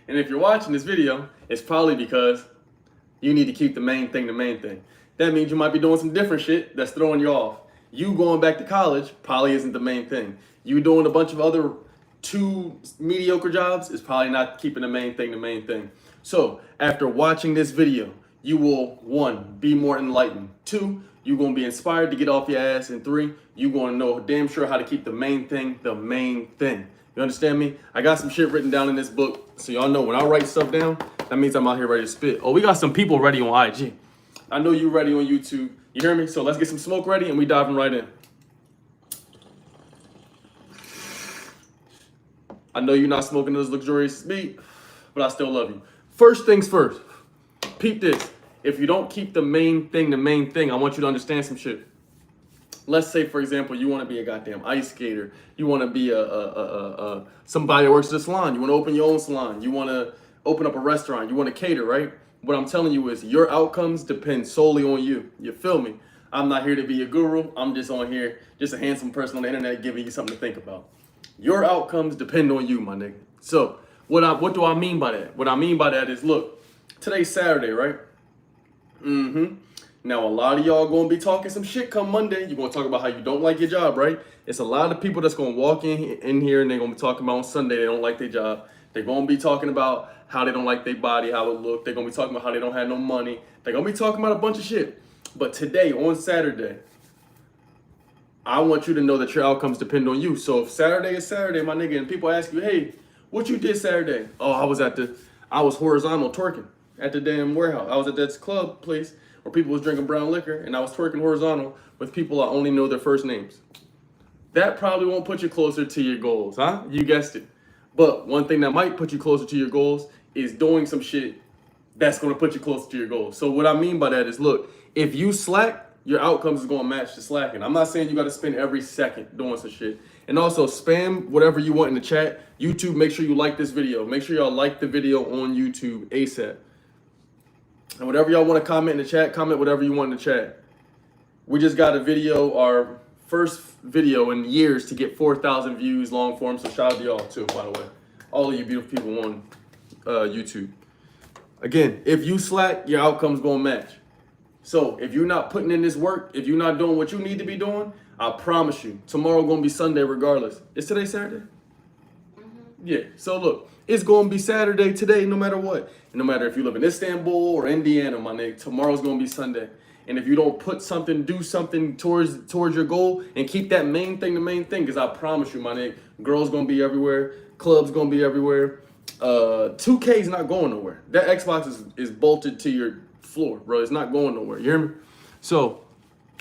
And if you're watching this video, it's probably because you need to keep the main thing the main thing. That means you might be doing some different shit that's throwing you off. You going back to college probably isn't the main thing. You doing a bunch of other 2 mediocre jobs is probably not keeping the main thing the main thing. So after watching this video, you will, 1, be more enlightened. 2, you're going to be inspired to get off your ass. And 3, you're going to know damn sure how to keep the main thing the main thing. You understand me? I got some shit written down in this book, so y'all know when I write stuff down, that means I'm out here ready to spit. Oh, we got some people ready on IG. I know you ready on YouTube. You hear me? So let's get some smoke ready and we diving right in. I know you're not smoking this luxurious meat, but I still love you. First things first, peep this. If you don't keep the main thing, I want you to understand some shit. Let's say, for example, you want to be a goddamn ice skater. You want to be somebody that works at a salon. You want to open your own salon. You want to open up a restaurant. You want to cater, right? What I'm telling you is your outcomes depend solely on you. You feel me? I'm not here to be a guru. I'm just on here, just a handsome person on the internet giving you something to think about. Your outcomes depend on you, my nigga. So what do I mean by that? What I mean by that is, look, today's Saturday, right? Now, a lot of y'all gonna be talking some shit come Monday. You're gonna talk about how you don't like your job, right? It's a lot of people that's gonna walk in here and they're gonna be talking about on Sunday they don't like their job. They're gonna be talking about how they don't like their body, how it look. They're gonna be talking about how they don't have no money. They're gonna be talking about a bunch of shit. But today, on Saturday, I want you to know that your outcomes depend on you. So if Saturday is Saturday, my nigga, and people ask you, hey, what you did Saturday? Oh, I was horizontal twerking at the damn warehouse. I was at that club place where people was drinking brown liquor and I was twerking horizontal with people I only know their first names. That probably won't put you closer to your goals, huh? You guessed it. But one thing that might put you closer to your goals is doing some shit that's gonna put you closer to your goals. So what I mean by that is, look, if you slack, your outcomes is gonna match the slacking. I'm not saying you gotta spend every second doing some shit. And also spam whatever you want in the chat. YouTube, make sure you like this video. Make sure y'all like the video on YouTube ASAP. And whatever y'all want to comment in the chat, comment whatever you want in the chat. We just got a video, our first video in years to get 4,000 views long form. So shout out to y'all too, by the way. All of you beautiful people on YouTube. Again, if you slack, your outcome's gonna match. So if you're not putting in this work, if you're not doing what you need to be doing, I promise you, tomorrow gonna be Sunday regardless. Is today Saturday? Yeah, so look, it's gonna be Saturday today no matter what. And no matter if you live in Istanbul or Indiana, my nigga, tomorrow's gonna be Sunday. And if you don't put something, do something towards your goal and keep that main thing the main thing, because I promise you, my nigga, girls gonna be everywhere, clubs gonna be everywhere. 2K is not going nowhere. That Xbox is bolted to your floor, bro. It's not going nowhere. You hear me? So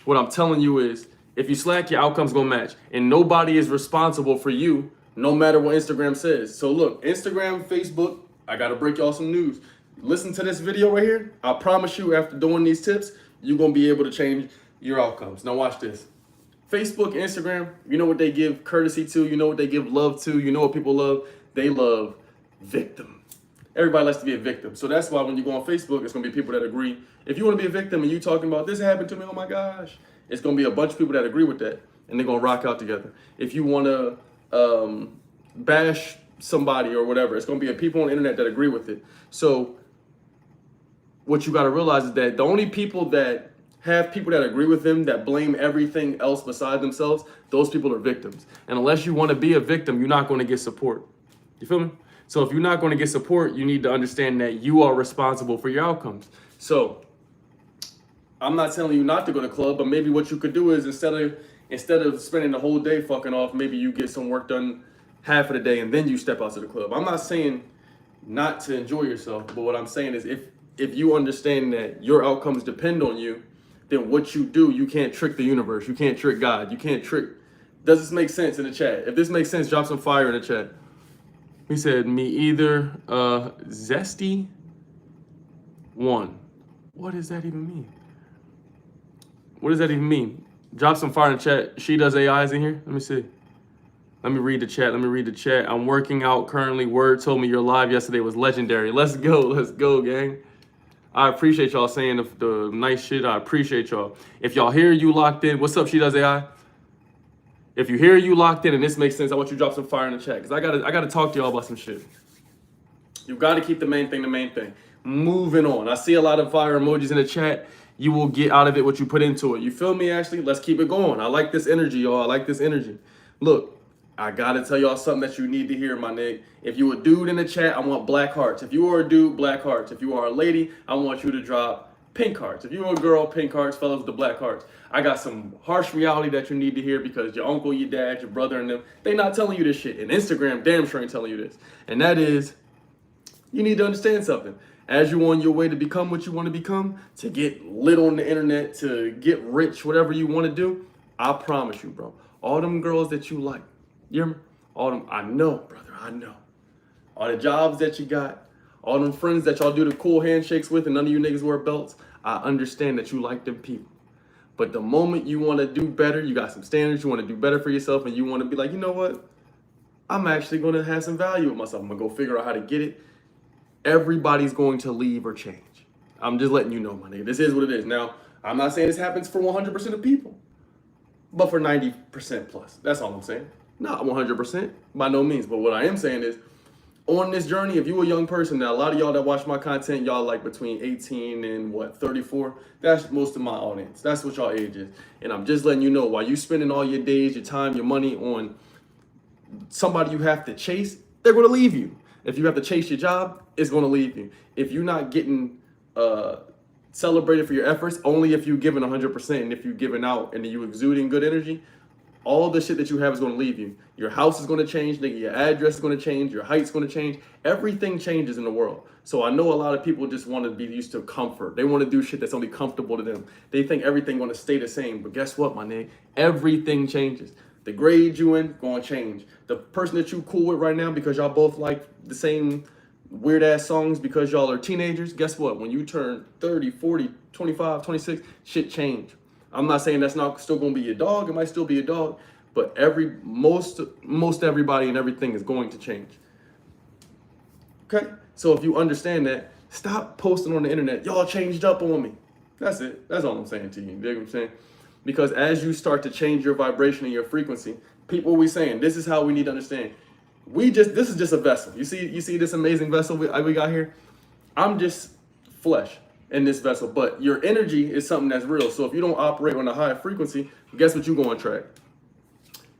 what I'm telling you is, if you slack, your outcome's gonna match. And nobody is responsible for you, no matter what Instagram says. So look, Instagram, Facebook, I gotta break y'all some news. Listen to this video right here. I promise you, after doing these tips, you're gonna be able to change your outcomes. Now watch this. Facebook, Instagram, you know what they give courtesy to, you know what they give love to, you know what people love? They love victim. Everybody likes to be a victim. So that's why when you go on Facebook, it's gonna be people that agree. If you wanna be a victim and you talking about this happened to me, oh my gosh, it's gonna be a bunch of people that agree with that and they're gonna rock out together. If you wanna bash somebody or whatever, it's gonna be people on the internet that agree with it. So what you gotta realize is that the only people that have people that agree with them, that blame everything else beside themselves, those people are victims. And unless you wanna be a victim, you're not gonna get support. You feel me? So if you're not gonna get support, you need to understand that you are responsible for your outcomes. So I'm not telling you not to go to the club, but maybe what you could do is instead of spending the whole day fucking off, maybe you get some work done half of the day and then you step out to the club. I'm not saying not to enjoy yourself, but what I'm saying is if you understand that your outcomes depend on you, then what you do, you can't trick the universe. You can't trick God. You can't trick. Does this make sense in the chat? If this makes sense, drop some fire in the chat. He said, me either. Zesty one. What does that even mean? What does that even mean? Drop some fire in the chat. She does AIs in here. Let me see. Let me read the chat. I'm working out currently. Word told me your live yesterday was legendary. Let's go, gang. I appreciate y'all saying the nice shit. I appreciate y'all. If y'all hear you locked in, what's up, She Does AI? If you hear you locked in and this makes sense, I want you to drop some fire in the chat because I gotta talk to y'all about some shit. You got to keep the main thing the main thing. Moving on. I see a lot of fire emojis in the chat. You will get out of it what you put into it. You feel me, Ashley? Let's keep it going. I like this energy, y'all. I like this energy. Look, I got to tell y'all something that you need to hear, my nigga. If you a dude in the chat, I want black hearts. If you are a dude, black hearts. If you are a lady, I want you to drop pink hearts. If you're a girl, pink hearts. Fellas, the black hearts. I got some harsh reality that you need to hear because your uncle, your dad, your brother, and them, they not telling you this shit. And Instagram damn sure ain't telling you this. And that is, you need to understand something. As you're on your way to become what you want to become, to get lit on the internet, to get rich, whatever you want to do, I promise you, bro, all them girls that you like, you hear me? All them, I know, brother, I know. All the jobs that you got, all them friends that y'all do the cool handshakes with and none of you niggas wear belts, I understand that you like them people. But the moment you want to do better, you got some standards, you want to do better for yourself, and you want to be like, you know what? I'm actually going to have some value with myself. I'm going to go figure out how to get it. Everybody's going to leave or change. I'm just letting you know, my nigga. This is what it is. Now, I'm not saying this happens for 100% of people, but for 90% plus. That's all I'm saying. Not 100%, by no means. But what I am saying is, on this journey, if you're a young person, now a lot of y'all that watch my content, y'all like between 18 and 34. That's most of my audience. That's what y'all age is. And I'm just letting you know, while you spending all your days, your time, your money on somebody you have to chase, they're going to leave you. If you have to chase your job, it's going to leave you. If you're not getting celebrated for your efforts, only if you're giving 100% and if you're giving out and you exuding good energy, all the shit that you have is going to leave you. Your house is going to change, nigga. Your address is going to change. Your height's going to change. Everything changes in the world. So I know a lot of people just want to be used to comfort. They want to do shit that's only comfortable to them. They think everything going to stay the same. But guess what, my nigga? Everything changes. The grade you in, going to change. The person that you cool with right now because y'all both like the same weird ass songs because y'all are teenagers, guess what? When you turn 30, 40, 25, 26, shit change. I'm not saying that's not still going to be your dog. It might still be your dog, but most everybody and everything is going to change. Okay? So if you understand that, stop posting on the internet, y'all changed up on me. That's it. That's all I'm saying to you. You dig what I'm saying? Because as you start to change your vibration and your frequency, people will be saying, this is how we need to understand. This is just a vessel. You see this amazing vessel we got here? I'm just flesh in this vessel, but your energy is something that's real. So if you don't operate on a high frequency, guess what you're going to attract?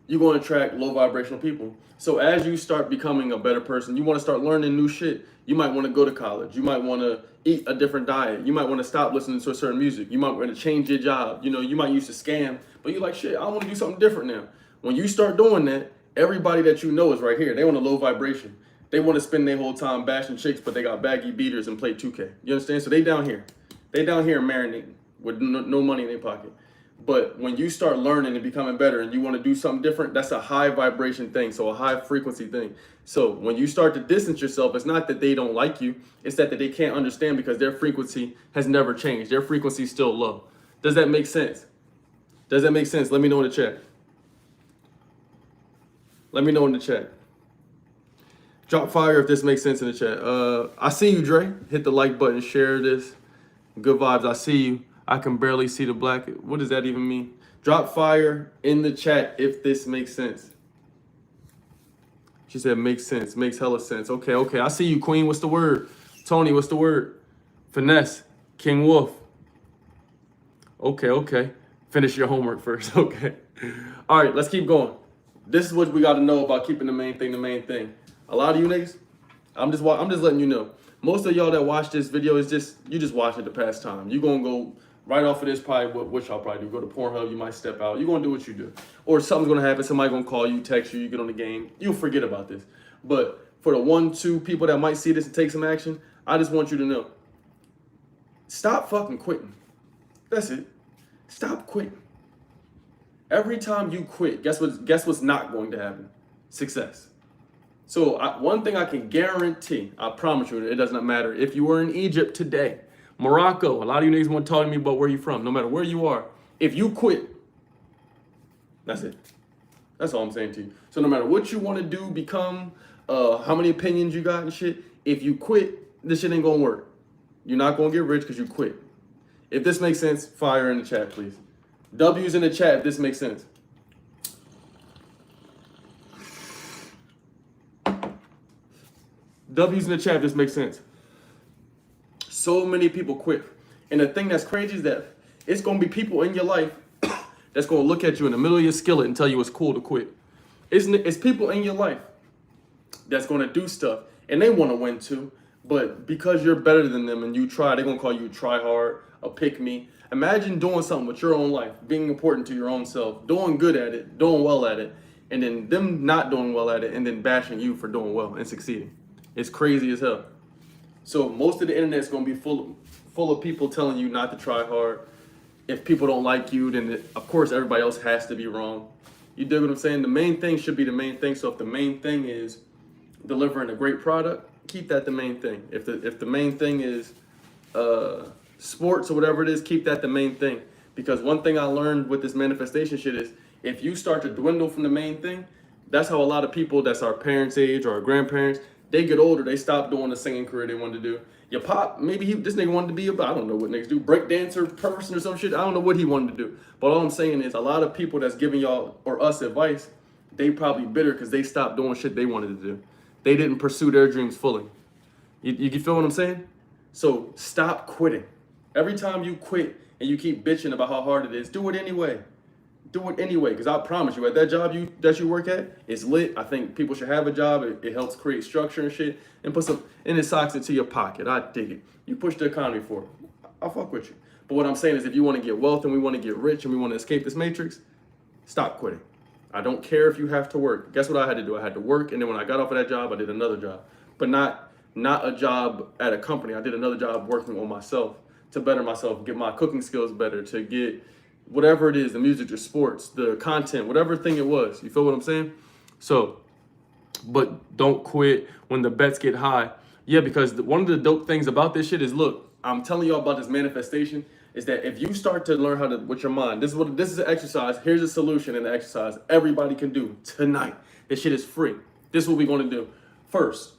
You're going to attract low vibrational people. So as you start becoming a better person, you want to start learning new shit. You might want to go to college. You might want to eat a different diet. You might want to stop listening to a certain music. You might want to change your job. You know, you might used to scam, but you're like, shit, I want to do something different now. When you start doing that, everybody that you know is right here. They want a low vibration. They want to spend their whole time bashing chicks, but they got baggy beaters and play 2K. You understand? So they down here. They down here marinating with no money in their pocket. But when you start learning and becoming better and you want to do something different, that's a high vibration thing, so a high frequency thing. So when you start to distance yourself, it's not that they don't like you, it's that they can't understand because their frequency has never changed. Their frequency is still low. Does that make sense? Does that make sense? Let me know in the chat. Let me know in the chat. Drop fire if this makes sense in the chat. I see you, Dre. Hit the like button, share this. Good vibes, I see you. I can barely see the black. What does that even mean? Drop fire in the chat if this makes sense. She said makes sense, makes hella sense. Okay, I see you, Queen. What's the word? Tony, what's the word? Finesse, King Wolf. Okay. Finish your homework first, okay. All right, let's keep going. This is what we got to know about keeping the main thing the main thing. A lot of you niggas, I'm just letting you know. Most of y'all that watch this video is you just watch it to pass time. You gonna go right off of this, probably what y'all probably do. Go to Pornhub, you might step out. You're gonna do what you do. Or something's gonna happen, somebody gonna call you, text you, you get on the game. You'll forget about this. But for the 1-2 people that might see this and take some action, I just want you to know. Stop fucking quitting. That's it. Stop quitting. Every time you quit, guess what's not going to happen? Success. So one thing I can guarantee, I promise you, it does not matter if you were in Egypt today, Morocco, a lot of you niggas want to talk to me about where you're from. No matter where you are, if you quit, that's it. That's all I'm saying to you. So no matter what you want to do, become, how many opinions you got and shit, if you quit, this shit ain't gonna work. You're not gonna get rich because you quit. If this makes sense, fire in the chat, please. W's in the chat if this makes sense. W's in the chat just make sense. So many people quit. And the thing that's crazy is that it's going to be people in your life that's going to look at you in the middle of your skillet and tell you it's cool to quit. It's people in your life that's going to do stuff and they want to win too. But because you're better than them and you try, they're going to call you a try hard, a pick me. Imagine doing something with your own life, being important to your own self, doing good at it, doing well at it, and then them not doing well at it and then bashing you for doing well and succeeding. It's crazy as hell. So most of the internet is going to be full of people telling you not to try hard. If people don't like you, then of course everybody else has to be wrong. You dig what I'm saying? The main thing should be the main thing. So if the main thing is delivering a great product, keep that the main thing. If the main thing is sports or whatever it is, keep that the main thing. Because one thing I learned with this manifestation shit is if you start to dwindle from the main thing, that's how a lot of people that's our parents' age or our grandparents, they get older, they stop doing the singing career they wanted to do. Your pop, maybe this nigga wanted to be I don't know what niggas do, break dancer person or some shit. I don't know what he wanted to do. But all I'm saying is a lot of people that's giving y'all or us advice, they probably bitter because they stopped doing shit they wanted to do. They didn't pursue their dreams fully. You feel what I'm saying? So stop quitting. Every time you quit and you keep bitching about how hard it is, do it anyway. Do it anyway, because I promise you, at that job that you work at, it's lit. I think people should have a job. It helps create structure and shit, and it socks into your pocket. I dig it. You push the economy forward. I'll fuck with you. But what I'm saying is, if you want to get wealth and we want to get rich and we want to escape this matrix, stop quitting. I don't care if you have to work. Guess what I had to do? I had to work, and then when I got off of that job, I did another job, but not a job at a company. I did another job working on myself to better myself, get my cooking skills better, to get whatever it is, the music, the sports, the content, whatever thing it was. You feel what I'm saying? So, but don't quit when the bets get high. Yeah, because one of the dope things about this shit is, look, I'm telling y'all about this manifestation, is that if you start to learn how to, with your mind, this is an exercise, here's a solution and an exercise everybody can do tonight. This shit is free. This is what we're going to do. First,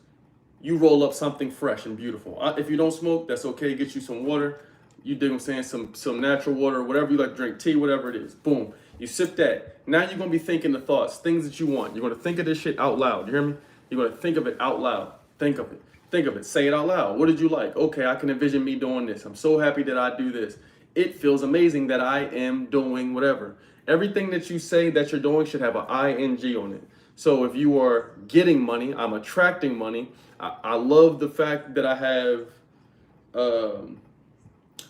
you roll up something fresh and beautiful. If you don't smoke, that's okay. Get you some water. You dig what I'm saying? Some natural water, whatever you like to drink, tea, whatever it is. Boom. You sip that. Now you're going to be thinking the thoughts, things that you want. You're going to think of this shit out loud. You hear me? You're going to think of it out loud. Think of it. Think of it. Say it out loud. What did you like? Okay, I can envision me doing this. I'm so happy that I do this. It feels amazing that I am doing whatever. Everything that you say that you're doing should have an ing on it. So if you are getting money, I'm attracting money. I love the fact that I have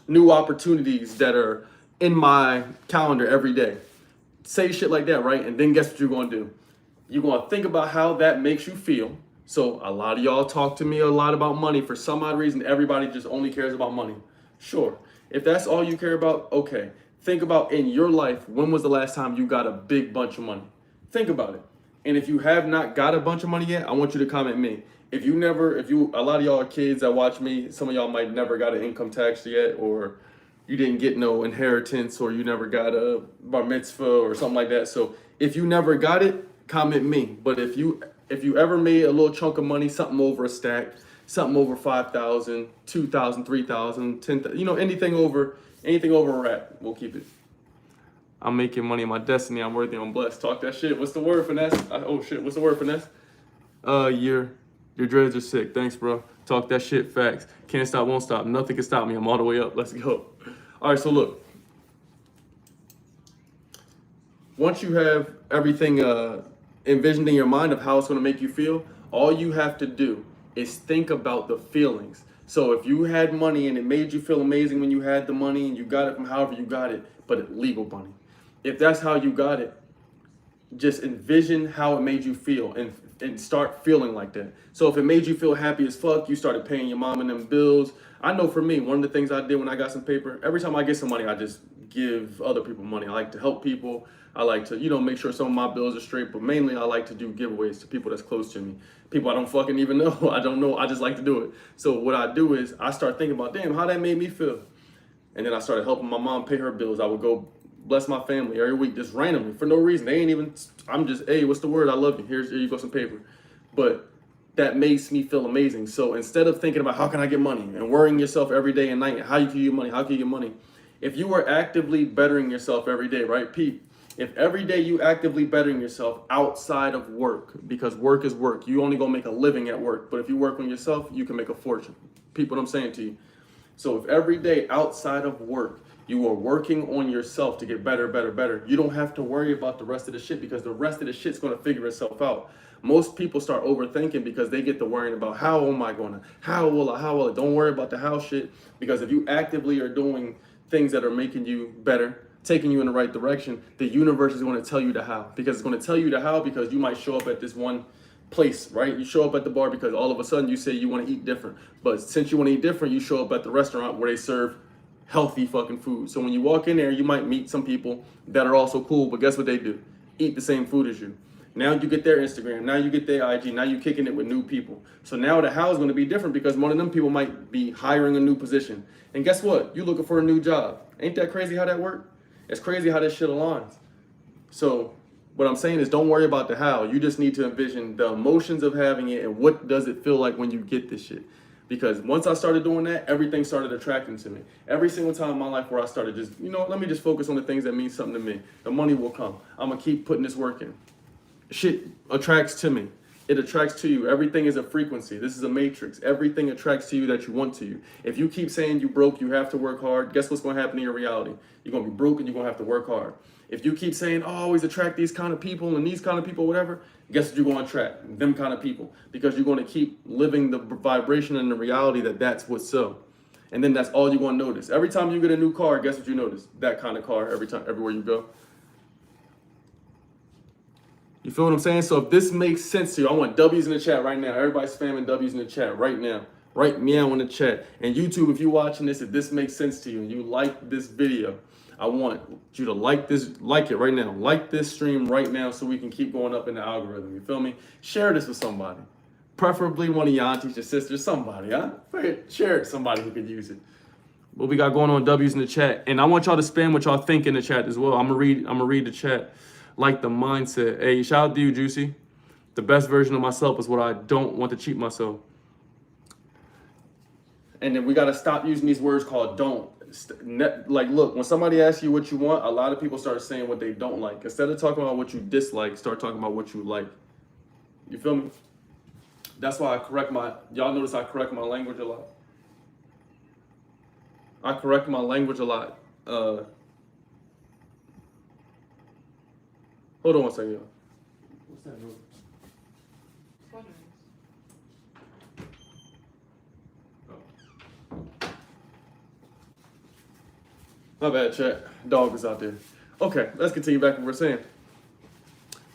new opportunities that are in my calendar every day. Say shit like that, right? And then guess what you're going to do? You're going to think about how that makes you feel. So a lot of y'all talk to me a lot about money. For some odd reason, everybody just only cares about money. Sure. If that's all you care about, okay. Think about in your life, when was the last time you got a big bunch of money? Think about it. And if you have not got a bunch of money yet, I want you to comment me. A lot of y'all are kids that watch me, some of y'all might never got an income tax yet, or you didn't get no inheritance, or you never got a bar mitzvah or something like that. So if you never got it, comment me. But if you ever made a little chunk of money, something over a stack, something over 5,000, 2,000, 3,000, 10,000, anything over a rack, we'll keep it. I'm making money in my destiny. I'm worthy. I'm blessed. Talk that shit. What's the word, finesse? What's the word, finesse? Your dreads are sick. Thanks, bro. Talk that shit. Facts. Can't stop, won't stop. Nothing can stop me. I'm all the way up. Let's go. All right, so look. Once you have everything envisioned in your mind of how it's going to make you feel, all you have to do is think about the feelings. So if you had money and it made you feel amazing when you had the money and you got it from however you got it, but legal money. If that's how you got it, just envision how it made you feel and start feeling like that. So if it made you feel happy as fuck, you started paying your mom and them bills. I know for me, one of the things I did when I got some paper, every time I get some money, I just give other people money. I like to help people. I like to, make sure some of my bills are straight, but mainly I like to do giveaways to people that's close to me. People I don't fucking even know. I don't know. I just like to do it. So what I do is I start thinking about, damn, how that made me feel. And then I started helping my mom pay her bills. I would go bless my family every week, just randomly, for no reason. I'm just, hey, what's the word? I love you. Here you go, some paper. But that makes me feel amazing. So instead of thinking about how can I get money and worrying yourself every day and night, how you can get money, if you are actively bettering yourself every day, right, Pete? If every day you actively bettering yourself outside of work, because work is work, you only gonna make a living at work. But if you work on yourself, you can make a fortune. People, what I'm saying to you. So if every day outside of work, you are working on yourself to get better, better, better, you don't have to worry about the rest of the shit, because the rest of the shit's gonna figure itself out. Most people start overthinking because they get to worrying about how am I gonna, how will I, don't worry about the how shit, because if you actively are doing things that are making you better, taking you in the right direction, the universe is going to tell you the how, because it's going to tell you the how because you might show up at this one place, right? You show up at the bar because all of a sudden you say you want to eat different, but since you want to eat different, you show up at the restaurant where they serve healthy fucking food. So when you walk in there, you might meet some people that are also cool, but guess what they do? Eat the same food as you. Now you get their Instagram, now you get their IG, now you're kicking it with new people. So now the how is going to be different because one of them people might be hiring a new position. And guess what? You're looking for a new job. Ain't that crazy how that works? It's crazy how this shit aligns. So what I'm saying is don't worry about the how. You just need to envision the emotions of having it and what does it feel like when you get this shit. Because once I started doing that, everything started attracting to me. Every single time in my life where I started just, let me just focus on the things that mean something to me. The money will come. I'm going to keep putting this work in. Shit attracts to me. It attracts to you. Everything is a frequency. This is a matrix. Everything attracts to you that you want to you. If you keep saying you broke, you have to work hard, guess what's going to happen in your reality? You're going to be broke and you're going to have to work hard. If you keep saying, oh, I always attract these kind of people and these kind of people, whatever, guess what you're going to attract? Them kind of people. Because you're going to keep living the vibration and the reality that that's what's so. And then that's all you're going to notice. Every time you get a new car, guess what you notice? That kind of car everywhere you go. You feel what I'm saying? So if this makes sense to you, I want W's in the chat right now. Everybody's spamming W's in the chat right now. Right meow in the chat. And YouTube, if you're watching this, if this makes sense to you and you like this video, I want you to like it right now. Like this stream right now so we can keep going up in the algorithm. You feel me? Share this with somebody. Preferably one of your aunties, your sisters, somebody, huh? Share it with somebody who could use it. What we got going on, W's in the chat. And I want y'all to spam what y'all think in the chat as well. I'm gonna read the chat. Like the mindset. Hey, shout out to you, Juicy. The best version of myself is what I don't want to cheat myself. And then we got to stop using these words called don't. Like, look, when somebody asks you what you want, a lot of people start saying what they don't like. Instead of talking about what you dislike, start talking about what you like. You feel me? That's why y'all notice I correct my language a lot. I correct my language a lot. Hold on one second, y'all. What's that noise? Oh. My bad, chat. Dog is out there. Okay, let's continue back to what we're saying.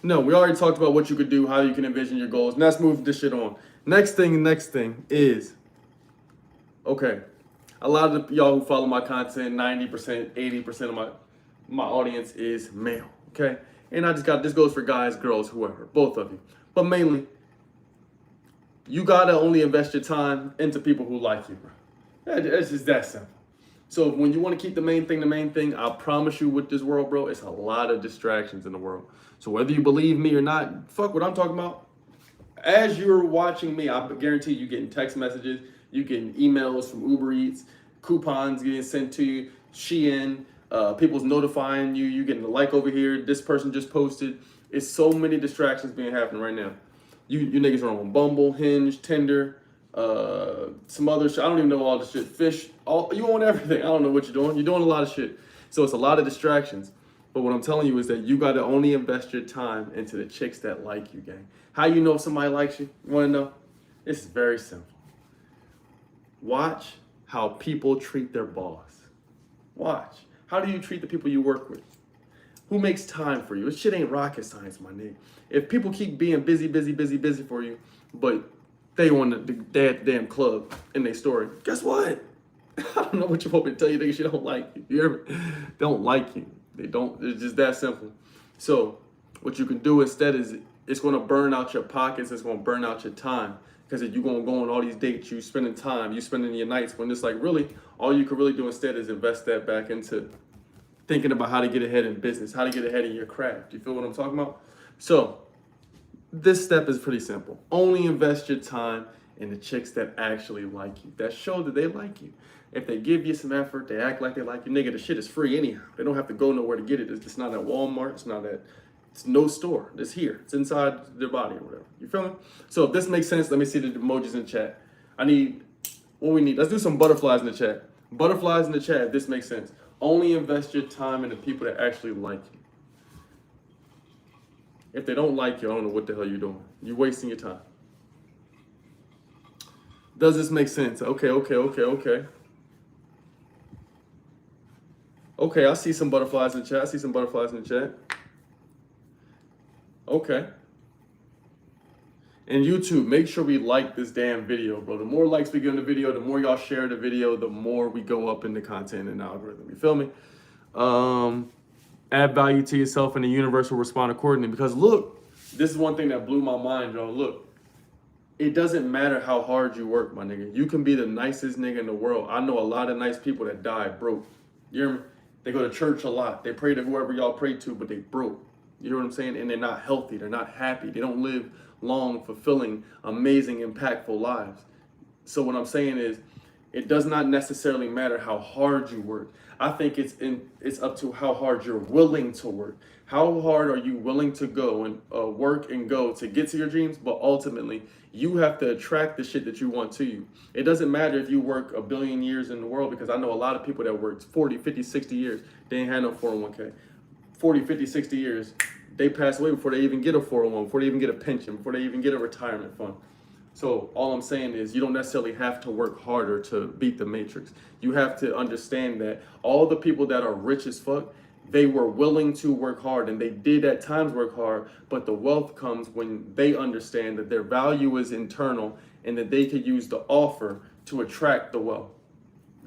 No, we already talked about what you could do, how you can envision your goals. Now let's move this shit on. Next thing is, okay, a lot of y'all who follow my content, 90%, 80% of my audience is male, okay? And this goes for guys, girls, whoever, both of you. But mainly, you gotta only invest your time into people who like you, bro. It's just that simple. So when you wanna keep the main thing, I promise you with this world, bro, it's a lot of distractions in the world. So whether you believe me or not, fuck what I'm talking about. As you're watching me, I guarantee you getting text messages, you getting emails from Uber Eats, coupons getting sent to you, Shein, people's notifying you, you getting a like over here, this person just posted. It's so many distractions being happening right now. You niggas are on Bumble, Hinge, Tinder, some other shit. I don't even know all the shit. Fish, you on everything. I don't know what you're doing. You're doing a lot of shit. So it's a lot of distractions. But what I'm telling you is that you got to only invest your time into the chicks that like you, gang. How you know if somebody likes you? You want to know? It's very simple. Watch how people treat their boss. Watch. How do you treat the people you work with? Who makes time for you? This shit ain't rocket science, my nigga. If people keep being busy for you, but they at the damn club in their story, guess what? I don't know what you want me to tell you, nigga. She don't like you. You hear me? They don't like you. They don't. It's just that simple. So what you can do instead is it's going to burn out your pockets. It's going to burn out your time. Because if you're going to go on all these dates, you spending time, you spending your nights, when it's like really, all you can really do instead is invest that back into thinking about how to get ahead in business, how to get ahead in your craft. You feel what I'm talking about? So this step is pretty simple. Only invest your time and the chicks that actually like you, that show that they like you. If they give you some effort, they act like they like you, nigga, the shit is free anyhow. They don't have to go nowhere to get it. It's not at Walmart. It's no store. It's here. It's inside their body or whatever. You feel me? So if this makes sense, let me see the emojis in the chat. I need, what we need, let's do some butterflies in the chat. Butterflies in the chat if this makes sense. Only invest your time in the people that actually like you. If they don't like you, I don't know what the hell you're doing. You're wasting your time. Does this make sense? Okay. Okay, I see some butterflies in the chat. Okay. And YouTube, make sure we like this damn video, bro. The more likes we get in the video, the more y'all share the video, the more we go up in the content and algorithm. You feel me? Add value to yourself and the universe will respond accordingly. Because look, this is one thing that blew my mind, y'all. Look, it doesn't matter how hard you work, my nigga. You can be the nicest nigga in the world. I know a lot of nice people that die broke. You hear me? They go to church a lot. They pray to whoever y'all pray to, but they broke. You hear what I'm saying? And they're not healthy. They're not happy. They don't live long, fulfilling, amazing, impactful lives. So what I'm saying is, it does not necessarily matter how hard you work. I think it's up to how hard you're willing to work. How hard are you willing to go and work and go to get to your dreams? But ultimately, you have to attract the shit that you want to you. It doesn't matter if you work 1 billion years in the world, because I know a lot of people that worked 40, 50, 60 years, they ain't had no 401k. 40, 50, 60 years, they pass away before they even get a 401, before they even get a pension, before they even get a retirement fund. So all I'm saying is you don't necessarily have to work harder to beat the matrix. You have to understand that all the people that are rich as fuck, they were willing to work hard, and they did at times work hard, but the wealth comes when they understand that their value is internal and that they could use the offer to attract the wealth.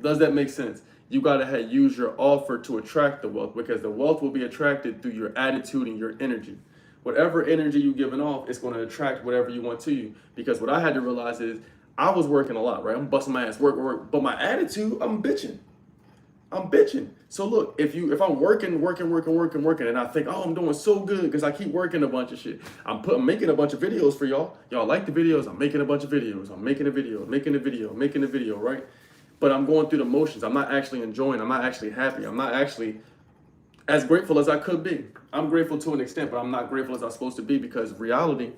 Does that make sense? You gotta use your offer to attract the wealth, because the wealth will be attracted through your attitude and your energy. Whatever energy you're giving off, it's gonna attract whatever you want to you. Because what I had to realize is I was working a lot, right? I'm busting my ass, work, but my attitude, I'm bitching. So look, if I'm working, and I think, oh, I'm doing so good because I keep working a bunch of shit. I'm making a bunch of videos for y'all. Y'all like the videos? I'm making a bunch of videos. I'm making a video, right? But I'm going through the motions. I'm not actually enjoying. I'm not actually happy. I'm not actually as grateful as I could be. I'm grateful to an extent, but I'm not grateful as I'm supposed to be, because the reality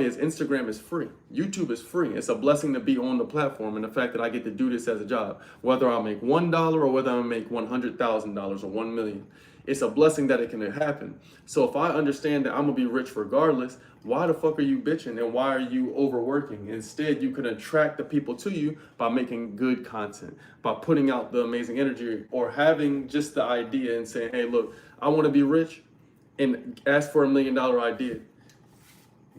is Instagram is free. YouTube is free. It's a blessing to be on the platform, and the fact that I get to do this as a job, whether I make $1 or whether I make $100,000 or 1 million. It's a blessing that it can happen. So if I understand that I'm gonna be rich regardless, why the fuck are you bitching and why are you overworking? Instead, you can attract the people to you by making good content, by putting out the amazing energy, or having just the idea and saying, hey, look, I wanna be rich, and ask for $1 million idea.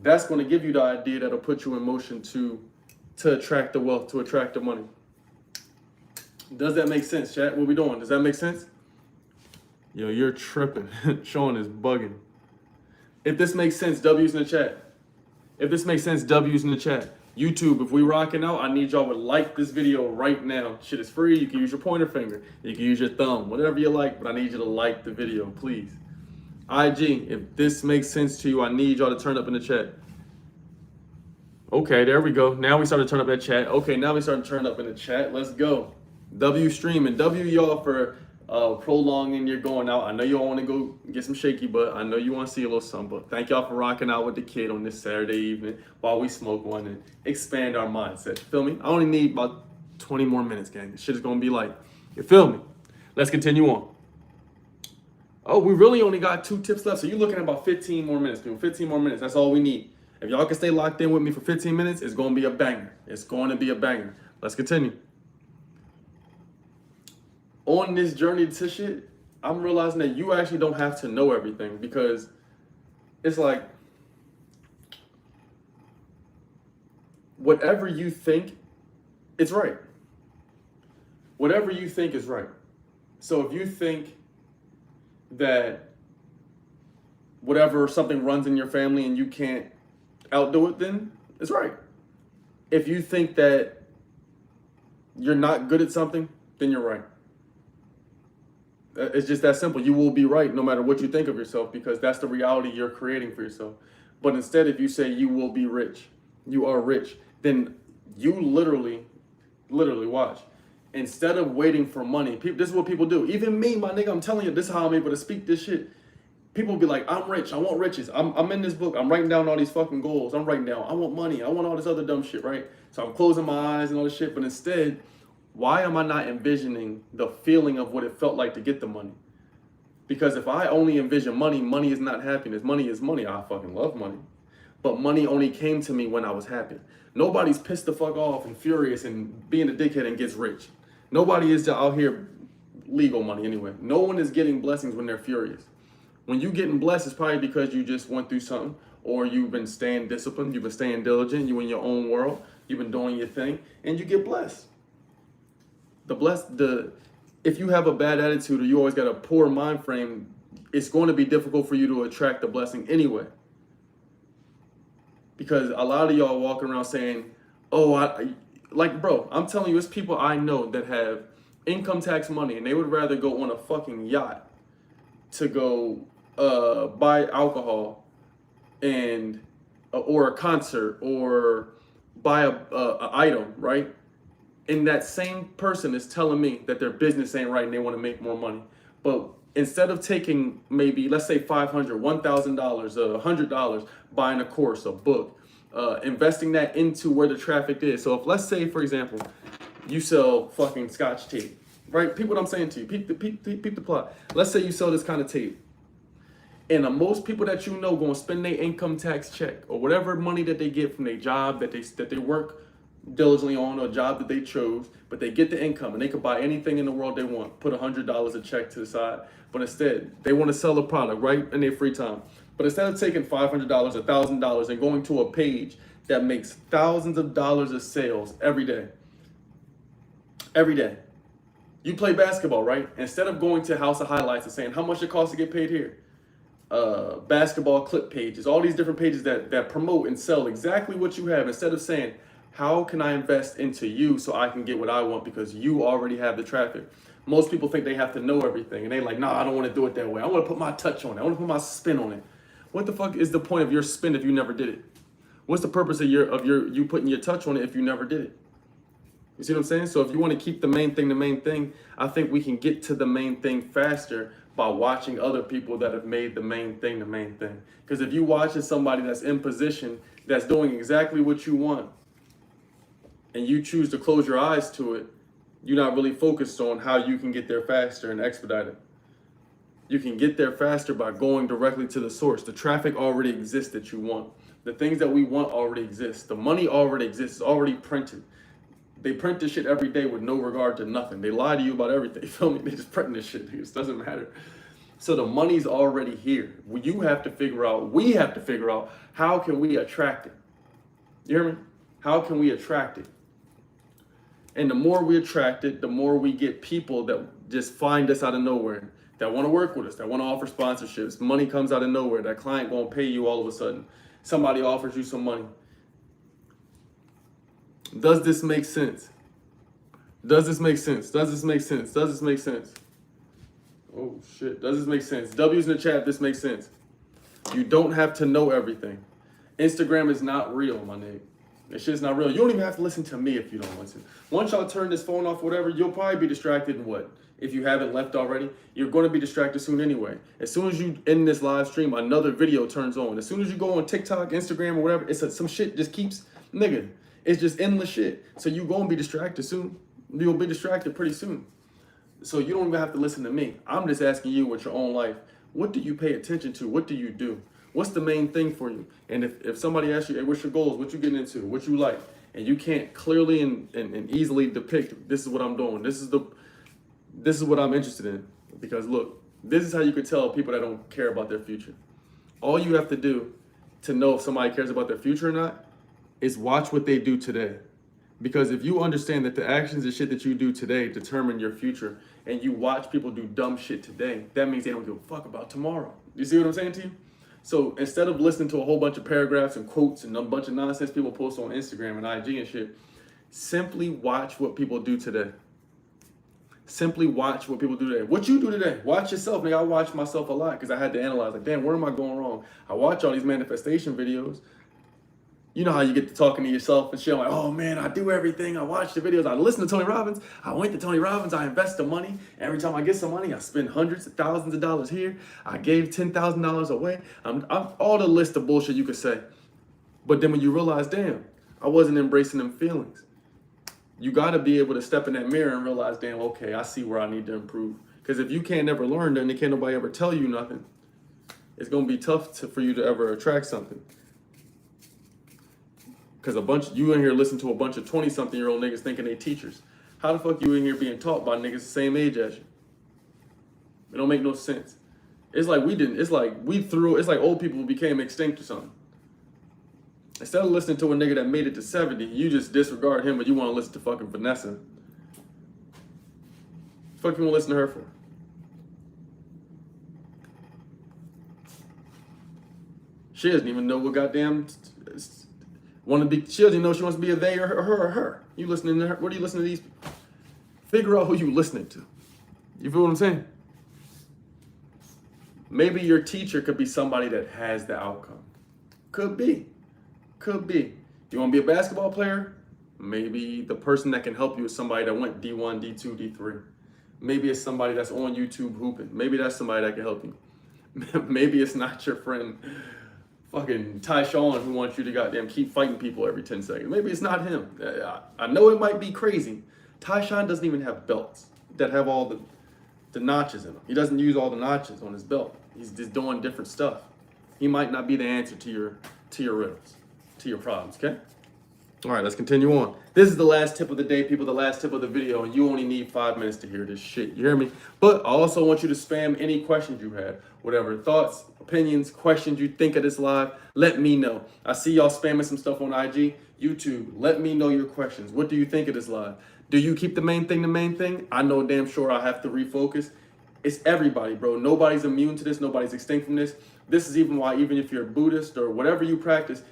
That's gonna give you the idea that'll put you in motion to attract the wealth, to attract the money. Does that make sense, chat? What we doing? Does that make sense? Yo, you're tripping. Sean is bugging. If this makes sense, W's in the chat. YouTube, if we rocking out, I need y'all to like this video right now. Shit is free. You can use your pointer finger. You can use your thumb, whatever you like, but I need you to like the video, please. IG, if this makes sense to you, I need y'all to turn up in the chat. Okay, there we go. Now we start to turn up that chat. Let's go. W streaming. W y'all for prolonging your going out. I know you all want to go get some shaky butt. I know you want to see a little something, but thank y'all for rocking out with the kid on this Saturday evening while we smoke one and expand our mindset. You feel me? I only need about 20 more minutes, gang. This shit is gonna be like, you feel me? Let's continue on. Oh, we really only got 2 tips left, so you're looking at about 15 more minutes, people. 15 more minutes, that's all we need. If y'all can stay locked in with me for 15 minutes, it's gonna be a banger. Let's continue. On this journey to shit, I'm realizing that you actually don't have to know everything, because it's like, whatever you think, it's right. Whatever you think is right. So if you think that something runs in your family and you can't outdo it, then it's right. If you think that you're not good at something, then you're right. It's just that simple. You will be right no matter what you think of yourself, because that's the reality you're creating for yourself. But instead, if you say you will be rich, you are rich, then you literally watch. Instead of waiting for money, people, this is what people do. Even me, my nigga, I'm telling you, this is how I'm able to speak this shit. People be like, I'm rich, I want riches. I'm in this book, I'm writing down all these fucking goals. I'm writing down, I want money, I want all this other dumb shit, right? So I'm closing my eyes and all this shit, but instead, why am I not envisioning the feeling of what it felt like to get the money? Because if I only envision money, money is not happiness. Money is money. I fucking love money. But money only came to me when I was happy. Nobody's pissed the fuck off and furious and being a dickhead and gets rich. Nobody is out here legal money anyway. No one is getting blessings when they're furious. When you getting blessed, it's probably because you just went through something, or you've been staying disciplined, you've been staying diligent, you in your own world, you've been doing your thing, and you get blessed. If you have a bad attitude or you always got a poor mind frame, it's going to be difficult for you to attract the blessing anyway. Because a lot of y'all walking around saying, oh, bro, I'm telling you, it's people I know that have income tax money and they would rather go on a fucking yacht to go buy alcohol and or a concert or buy a item, right? And that same person is telling me that their business ain't right and they want to make more money. But instead of taking maybe, let's say $500, $1,000, $100, buying a course, a book, investing that into where the traffic is. So if, let's say, for example, you sell fucking Scotch tape, right? Peep what I'm saying to you. Peep the plot. Let's say you sell this kind of tape. And most people that you know going to spend their income tax check or whatever money that they get from their job that they work diligently on, or a job that they chose, but they get the income and they could buy anything in the world they want, put $100 a check to the side, but instead they want to sell a product right in their free time. But instead of taking $500, $1,000 and going to a page that makes thousands of dollars of sales every day, you play basketball, right? Instead of going to House of Highlights and saying how much it costs to get paid here, basketball clip pages, all these different pages that promote and sell exactly what you have, instead of saying, how can I invest into you so I can get what I want because you already have the traffic? Most people think they have to know everything and they like, nah, I don't want to do it that way. I want to put my touch on it. I want to put my spin on it. What the fuck is the point of your spin if you never did it? What's the purpose of you putting your touch on it if you never did it? You see what I'm saying? So if you want to keep the main thing, I think we can get to the main thing faster by watching other people that have made the main thing the main thing. Because if you watching somebody that's in position, that's doing exactly what you want, and you choose to close your eyes to it, you're not really focused on how you can get there faster and expedite it. You can get there faster by going directly to the source. The traffic already exists that you want. The things that we want already exist. The money already exists, it's already printed. They print this shit every day with no regard to nothing. They lie to you about everything. You feel me? They just print this shit. It doesn't matter. So the money's already here. We have to figure out how can we attract it. You hear me? How can we attract it? And the more we attract it, the more we get people that just find us out of nowhere, that want to work with us, that want to offer sponsorships. Money comes out of nowhere. That client gonna pay you all of a sudden. Somebody offers you some money. Does this make sense? Does this make sense? Does this make sense? Does this make sense? Oh shit, does this make sense? W's in the chat if this makes sense. You don't have to know everything. Instagram is not real, my nigga. That shit's not real. You don't even have to listen to me if you don't want to. Once y'all turn this phone off, whatever, you'll probably be distracted in what? If you haven't left already, you're going to be distracted soon anyway. As soon as you end this live stream, another video turns on. As soon as you go on TikTok, Instagram, or whatever, some shit just keeps, nigga, it's just endless shit. So you're going to be distracted soon. You'll be distracted pretty soon. So you don't even have to listen to me. I'm just asking you with your own life, what do you pay attention to? What do you do? What's the main thing for you? And if somebody asks you, hey, what's your goals? What you getting into? What you like? And you can't clearly and easily depict, this is what I'm doing. This is what I'm interested in. Because look, this is how you could tell people that don't care about their future. All you have to do to know if somebody cares about their future or not is watch what they do today. Because if you understand that the actions and shit that you do today determine your future, and you watch people do dumb shit today, that means they don't give a fuck about tomorrow. You see what I'm saying to you? So instead of listening to a whole bunch of paragraphs and quotes and a bunch of nonsense people post on Instagram and IG and shit, simply watch what people do today. Simply watch what people do today. What you do today, watch yourself. Nigga, I watch myself a lot because I had to analyze, like, damn, where am I going wrong? I watch all these manifestation videos. You know how you get to talking to yourself and shit. I'm like, oh man, I do everything. I watch the videos. I listen to Tony Robbins. I went to Tony Robbins. I invest the money. Every time I get some money, I spend hundreds of thousands of dollars here. I gave $10,000 away. I'm all the list of bullshit you could say. But then when you realize, damn, I wasn't embracing them feelings. You got to be able to step in that mirror and realize, damn, okay, I see where I need to improve. Because if you can't never learn, then can't nobody ever tell you nothing. It's going to be tough for you to ever attract something. Because you in here listen to a bunch of 20-something-year-old niggas thinking they teachers. How the fuck you in here being taught by niggas the same age as you? It don't make no sense. It's like it's like old people became extinct or something. Instead of listening to a nigga that made it to 70, you just disregard him, but you want to listen to fucking Vanessa. The fuck you want to listen to her for? She doesn't even know what goddamn she doesn't even know she wants to be a they or her. You listening to her? What are you listening to these people? Figure out who you listening to. You feel what I'm saying? Maybe your teacher could be somebody that has the outcome. Could be. You want to be a basketball player? Maybe the person that can help you is somebody that went D1, D2, D3. Maybe it's somebody that's on YouTube hooping. Maybe that's somebody that can help you. Maybe it's not your friend fucking Tyshawn who wants you to goddamn keep fighting people every 10 seconds. Maybe it's not him. I know it might be crazy. Tyshawn doesn't even have belts that have all the notches in them. He doesn't use all the notches on his belt. He's just doing different stuff. He might not be the answer to your riddles, to your problems, okay? All right, let's continue on. This is the last tip of the day, people, the last tip of the video, and you only need 5 minutes to hear this shit. You hear me? But I also want you to spam any questions you had. Whatever thoughts, opinions, questions you think of this live, let me know. I see y'all spamming some stuff on IG, YouTube. Let me know your questions. What do you think of this live? Do you keep the main thing? I know damn sure I have to refocus. It's everybody, bro. Nobody's immune to this. Nobody's extinct from this. This is even why, even if you're Buddhist or whatever you practice,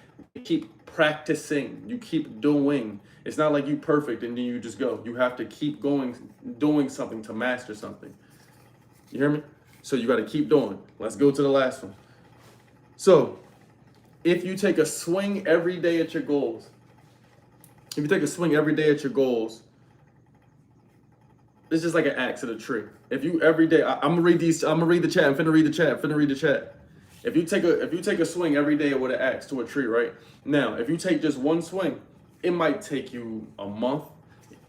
keep practicing. You keep doing. It's not like you perfect and then you just go. You have to keep going, doing something to master something. You hear me? So you got to keep doing. Let's go to the last one. So if you take a swing every day at your goals, it's just like an axe at a tree. If you every day, I'm gonna read these. I'm gonna read the chat. I'm finna read the chat. If you take a swing every day with an axe to a tree, right? Now, if you take just one swing, it might take you a month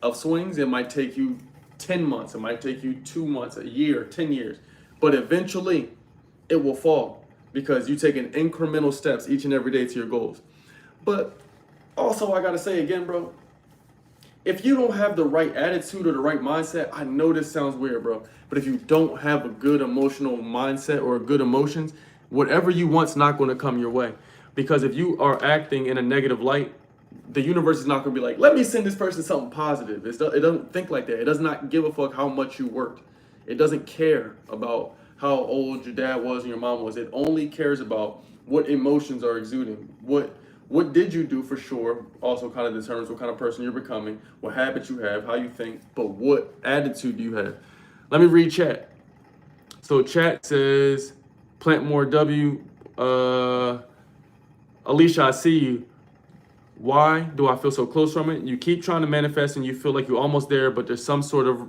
of swings. It might take you 10 months. It might take you 2 months, a year, 10 years. But eventually, it will fall because you take incremental steps each and every day to your goals. But also, I gotta say again, bro, if you don't have the right attitude or the right mindset, I know this sounds weird, bro, but if you don't have a good emotional mindset or good emotions, whatever you want's not going to come your way. Because if you are acting in a negative light, the universe is not going to be like, let me send this person something positive. It doesn't think like that. It does not give a fuck how much you worked. It doesn't care about how old your dad was and your mom was. It only cares about what emotions are exuding. What did you do for sure also kind of determines what kind of person you're becoming, what habits you have, how you think, but what attitude do you have? Let me read chat. So chat says, Plant More W, Alicia, I see you. Why do I feel so close from it? You keep trying to manifest and you feel like you're almost there, but there's some sort of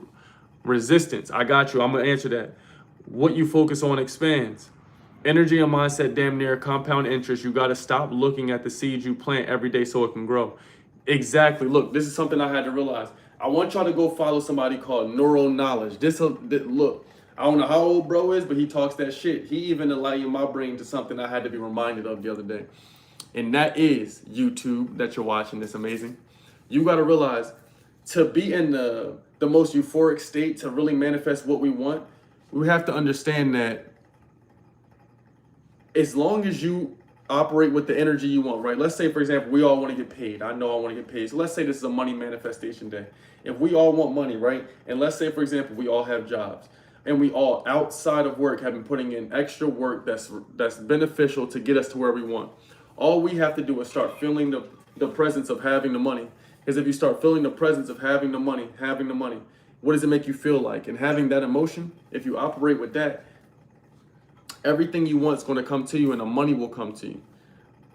resistance. I got you. I'm going to answer that. What you focus on expands. Energy and mindset damn near compound interest. You got to stop looking at the seeds you plant every day so it can grow. Exactly. Look, this is something I had to realize. I want y'all to go follow somebody called Neuro Knowledge. Look, I don't know how old bro is, but he talks that shit. He even enlightened my brain to something I had to be reminded of the other day. And that is YouTube that you're watching. That's amazing. You got to realize to be in the most euphoric state, to really manifest what we want, we have to understand that as long as you operate with the energy you want, right? Let's say, for example, we all want to get paid. I know I want to get paid. So let's say this is a money manifestation day. If we all want money, right? And let's say, for example, we all have jobs and we all outside of work have been putting in extra work that's beneficial to get us to where we want. All we have to do is start feeling the presence of having the money. Because if you start feeling the presence of having the money, what does it make you feel like? And having that emotion, if you operate with that, everything you want is going to come to you and the money will come to you.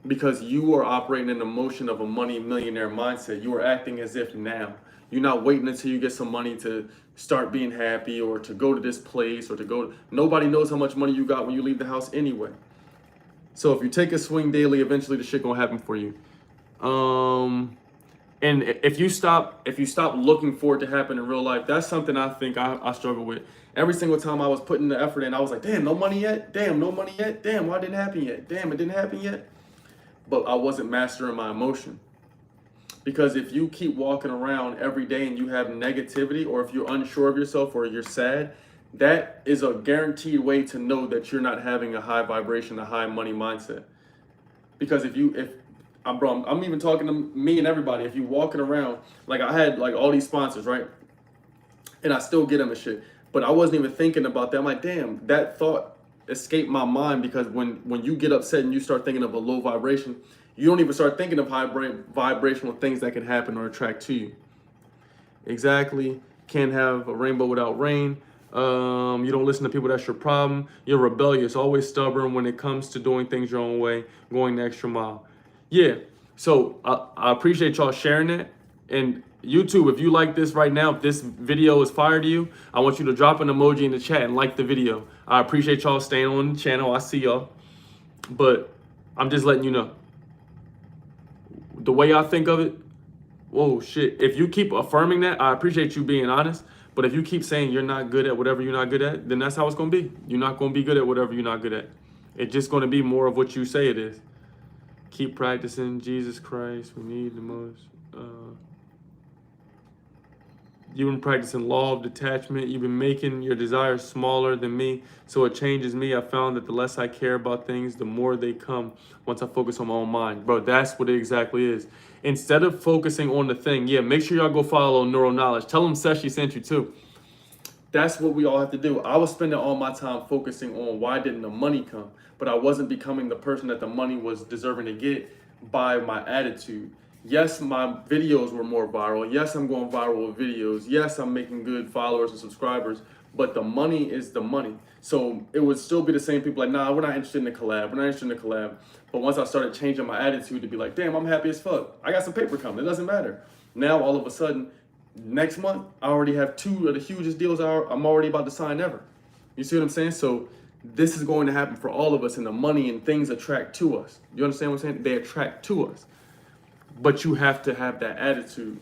because you are operating in the motion of a money millionaire mindset. You are acting as if now. You're not waiting until you get some money to start being happy or to go to this place or to go. Nobody knows how much money you got when you leave the house anyway. So if you take a swing daily, eventually the shit gonna happen for you. And if you stop looking for it to happen in real life, that's something I think I struggle with. Every single time I was putting the effort in, I was like, damn, no money yet? Damn, no money yet? Damn, why didn't it happen yet? Damn, it didn't happen yet? But I wasn't mastering my emotion. Because if you keep walking around every day and you have negativity, or if you're unsure of yourself or you're sad, that is a guaranteed way to know that you're not having a high vibration, a high money mindset. Because I'm even talking to me and everybody. If you walking around, like I had like all these sponsors, right? And I still get them and shit. But I wasn't even thinking about that. I'm like, damn, that thought escaped my mind, because when you get upset and you start thinking of a low vibration, you don't even start thinking of high vibrational things that can happen or attract to you. Exactly. Can't have a rainbow without rain. You don't listen to people, that's your problem. You're rebellious, always stubborn when it comes to doing things your own way, going the extra mile. Yeah, so I appreciate y'all sharing that. And YouTube, if you like this right now, if this video is fire to you, I want you to drop an emoji in the chat and like the video. I appreciate y'all staying on the channel. I see y'all. But I'm just letting you know. The way I think of it, whoa, shit. If you keep affirming that, I appreciate you being honest. But if you keep saying you're not good at whatever you're not good at, then that's how it's going to be. You're not going to be good at whatever you're not good at. It's just going to be more of what you say it is. Keep practicing Jesus Christ. We need the most. You've been practicing law of detachment. You've been making your desires smaller than me, so it changes me. I found that the less I care about things, the more they come once I focus on my own mind. Bro, that's what it exactly is. Instead of focusing on the thing, yeah, make sure y'all go follow Neural Knowledge. Tell them Seshi sent you too. That's what we all have to do. I was spending all my time focusing on why didn't the money come, but I wasn't becoming the person that the money was deserving to get by my attitude. Yes, my videos were more viral. Yes, I'm going viral with videos. Yes, I'm making good followers and subscribers, but the money is the money. So it would still be the same people like, nah, we're not interested in the collab. We're not interested in the collab. But once I started changing my attitude to be like, damn, I'm happy as fuck. I got some paper coming. It doesn't matter. Now, all of a sudden, next month, I already have 2 of the hugest deals I'm already about to sign ever. You see what I'm saying? So this is going to happen for all of us, and the money and things attract to us. You understand what I'm saying? They attract to us. But you have to have that attitude.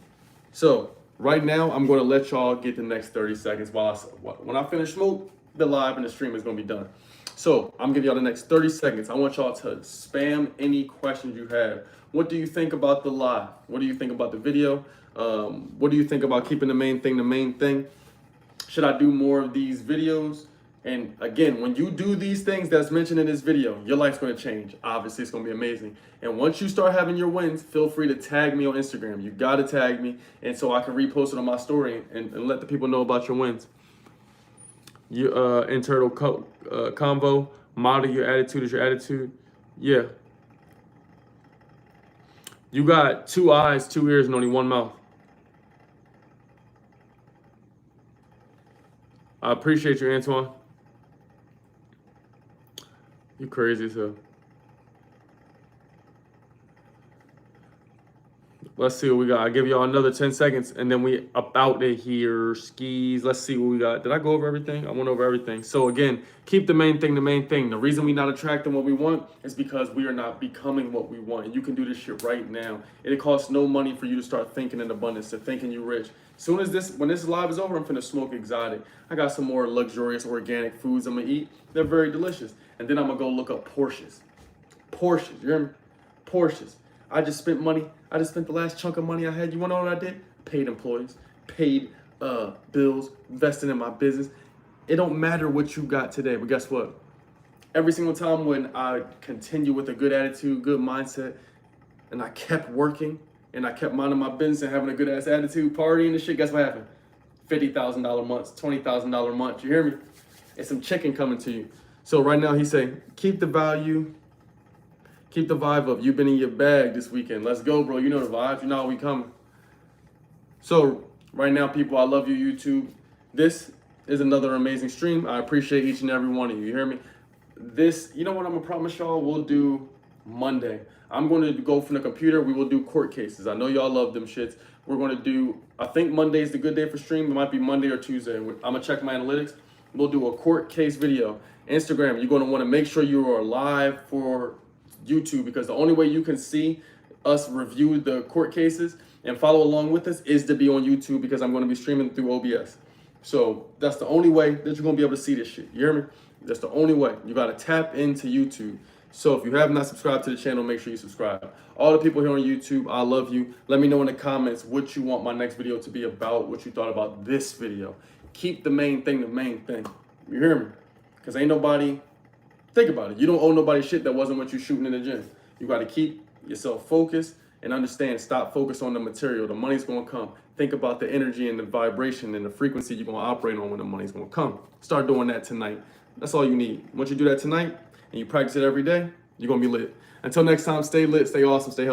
So right now, I'm going to let y'all get the next 30 seconds when I finish smoke, the live and the stream is going to be done. So I'm giving y'all the next 30 seconds. I want y'all to spam any questions you have. What do you think about the live? What do you think about the video? What do you think about keeping the main thing the main thing? Should I do more of these videos? And again, when you do these things that's mentioned in this video, your life's going to change. Obviously, it's going to be amazing. And once you start having your wins, feel free to tag me on Instagram. You got to tag me, and so I can repost it on my story and let the people know about your wins. You internal convo, model your attitude is your attitude. Yeah. You got 2 eyes, 2 ears, and only 1 mouth. I appreciate you, Antoine. You crazy as hell. Let's see what we got. I'll give y'all another 10 seconds, and then we up out of here. Skis. Let's see what we got. Did I go over everything? I went over everything. So again, keep the main thing the main thing. The reason we're not attracting what we want is because we are not becoming what we want. And you can do this shit right now. It costs no money for you to start thinking in abundance, to thinking you rich. Soon as when this live is over, I'm finna smoke exotic. I got some more luxurious organic foods I'm gonna eat. They're very delicious. And then I'm gonna go look up Porsches. Porsches, you hear me? Porsches. I just spent money. I just spent the last chunk of money I had. You wanna know what I did? Paid employees, paid bills, invested in my business. It don't matter what you got today, but guess what? Every single time when I continue with a good attitude, good mindset, and I kept working, and I kept minding my business and having a good ass attitude, partying and shit, guess what happened? $50,000 months, $20,000 months, you hear me? And some chicken coming to you. So right now he's saying, keep the value, keep the vibe up. You've been in your bag this weekend. Let's go, bro. You know the vibes. You know how we coming. So right now, people, I love you, YouTube. This is another amazing stream. I appreciate each and every one of you. You hear me? This, you know what I'm gonna promise y'all? We'll do Monday. I'm going to go from the computer. We will do court cases. I know y'all love them shits. We're going to do, I think Monday is the good day for stream. It might be Monday or Tuesday. I'm going to check my analytics. We'll do a court case video. Instagram, you're going to want to make sure you are live for YouTube, because the only way you can see us review the court cases and follow along with us is to be on YouTube, because I'm going to be streaming through OBS. So that's the only way that you're going to be able to see this shit. You hear me? That's the only way. You got to tap into YouTube. So if you have not subscribed to the channel, make sure you subscribe. All the people here on YouTube, I love you. Let me know in the comments what you want my next video to be about, what you thought about this video. Keep the main thing the main thing. You hear me? Because ain't nobody, think about it. You don't owe nobody shit that wasn't what you shooting in the gym. You got to keep yourself focused and understand, stop focus on the material. The money's going to come. Think about the energy and the vibration and the frequency you're going to operate on when the money's going to come. Start doing that tonight. That's all you need. Once you do that tonight and you practice it every day, you're going to be lit. Until next time, stay lit, stay awesome, stay healthy.